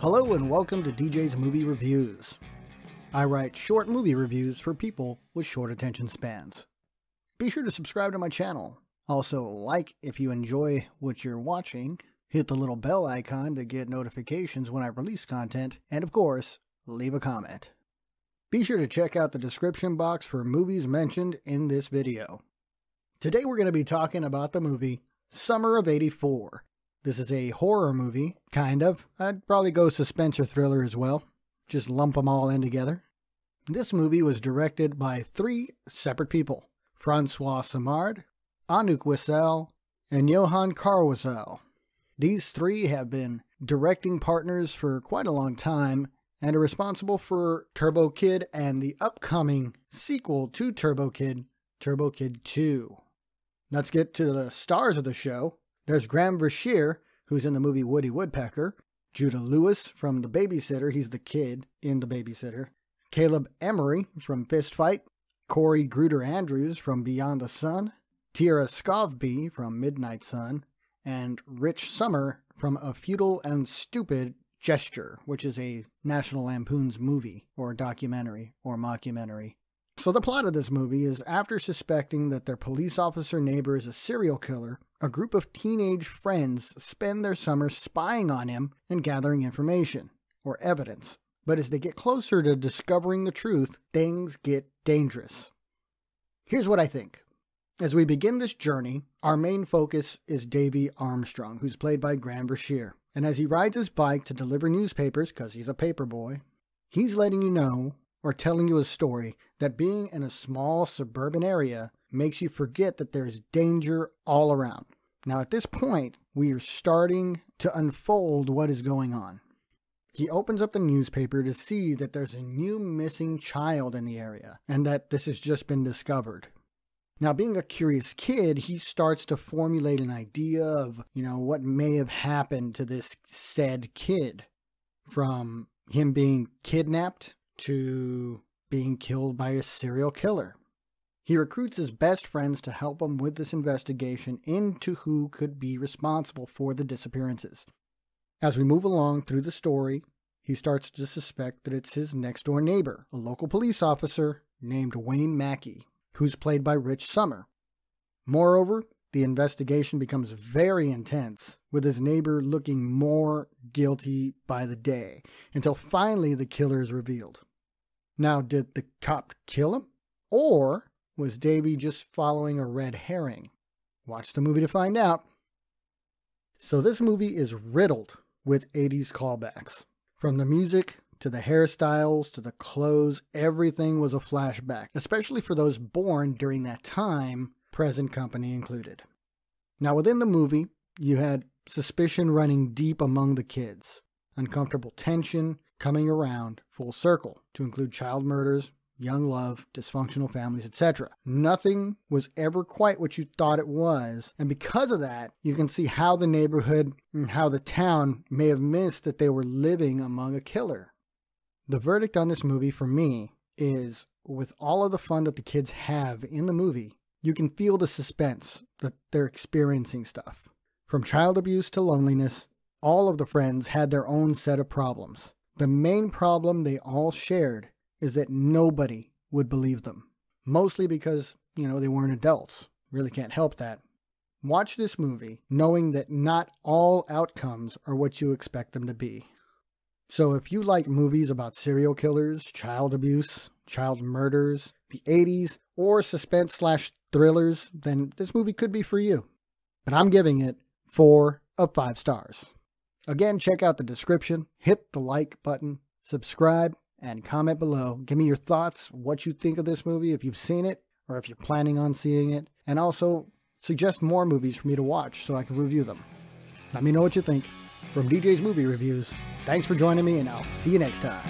Hello and welcome to DJ's Movie Reviews. I write short movie reviews for people with short attention spans. Be sure to subscribe to my channel. Also, like if you enjoy what you're watching, hit the little bell icon to get notifications when I release content, and of course, leave a comment. Be sure to check out the description box for movies mentioned in this video. Today we're going to be talking about the movie Summer of '84. This is a horror movie, kind of. I'd probably go suspense or thriller as well. Just lump them all in together. This movie was directed by three separate people: Francois Simard, Anouk Wissel, and Johan Carwasel. These three have been directing partners for quite a long time and are responsible for Turbo Kid and the upcoming sequel to Turbo Kid, Turbo Kid 2. Let's get to the stars of the show. There's Graham Brashear, who's in the movie Woody Woodpecker. Judah Lewis from The Babysitter, he's the kid in The Babysitter. Caleb Emery from Fist Fight. Corey Gruder Andrews from Beyond the Sun. Tierra Scovby from Midnight Sun. And Rich Sommer from A Futile and Stupid Gesture, which is a National Lampoon's movie, or documentary, or mockumentary. So the plot of this movie is, after suspecting that their police officer neighbor is a serial killer, a group of teenage friends spend their summer spying on him and gathering information, or evidence. But as they get closer to discovering the truth, things get dangerous. Here's what I think. As we begin this journey, our main focus is Davy Armstrong, who's played by Graham Brashear. And as he rides his bike to deliver newspapers, because he's a paper boy, he's letting you know, or telling you a story, that being in a small suburban area makes you forget that there's danger all around. Now at this point, we are starting to unfold what is going on. He opens up the newspaper to see that there's a new missing child in the area, and that this has just been discovered. Now, being a curious kid, he starts to formulate an idea of, what may have happened to this said kid. From him being kidnapped to being killed by a serial killer. He recruits his best friends to help him with this investigation into who could be responsible for the disappearances. As we move along through the story, he starts to suspect that it's his next-door neighbor, a local police officer named Wayne Mackey, who's played by Rich Sommer. Moreover, the investigation becomes very intense, with his neighbor looking more guilty by the day, until finally the killer is revealed. Now, did the cop kill him? Or was Davy just following a red herring? Watch the movie to find out. So this movie is riddled with 80s callbacks. From the music to the hairstyles to the clothes, everything was a flashback, especially for those born during that time, present company included. Now within the movie, you had suspicion running deep among the kids, uncomfortable tension coming around full circle to include child murders, young love, dysfunctional families, etc. Nothing was ever quite what you thought it was, and because of that, you can see how the neighborhood and how the town may have missed that they were living among a killer. The verdict on this movie for me is, with all of the fun that the kids have in the movie, you can feel the suspense that they're experiencing stuff. From child abuse to loneliness, all of the friends had their own set of problems. The main problem they all shared is that nobody would believe them. Mostly because, they weren't adults. Really can't help that. Watch this movie knowing that not all outcomes are what you expect them to be. So if you like movies about serial killers, child abuse, child murders, the 80s, or suspense/thrillers, then this movie could be for you. But I'm giving it 4 of 5 stars. Again, check out the description, hit the like button, subscribe, and comment below. Give me your thoughts, what you think of this movie, if you've seen it, or if you're planning on seeing it. And also, suggest more movies for me to watch so I can review them. Let me know what you think. From DJ's Movie Reviews, thanks for joining me, and I'll see you next time.